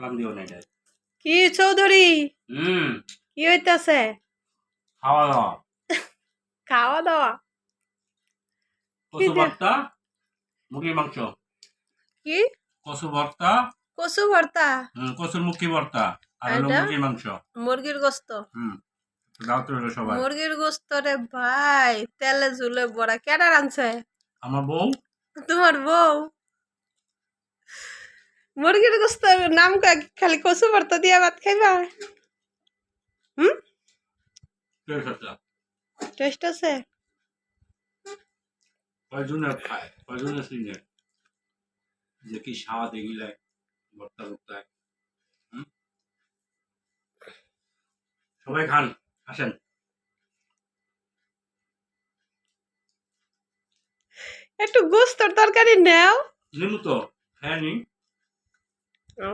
সালাম দিও না এটা। কি চৌধুরী হুম, কি হইতাছে? খাওয়া দাওয়া। খাওয়া দাওয়া কি কচু ভর্তা, মুরগির মাংস। কি কচু ভর্তা, কচু ভর্তা? কচুর মুখি ভর্তা আর হলো এটা মুরগির মাংস। মুরগির গোস্ত? হুম, দাওয়াত রইলো সবাই। মুরগির গোস্ত রে ভাই, তেলে ঝুলে বড়া। কেডা রানছে? আমার বউ। তোমার বউ? মুরগির গোস্ত নাম খালি কচু ভর্তা দিয়া ভাত খাইবা? হুম, টেস্ট আছে। টেস্ট আছে? কয়জনে খায়, কয়জনে চিনে যে কি স্বাদ এগুলায় ভর্তা ভর্তায়। হুম, সবাই খান, আসেন। একটু গোস্তর তরকারি নেও। নিমু তো, খায় নি। ও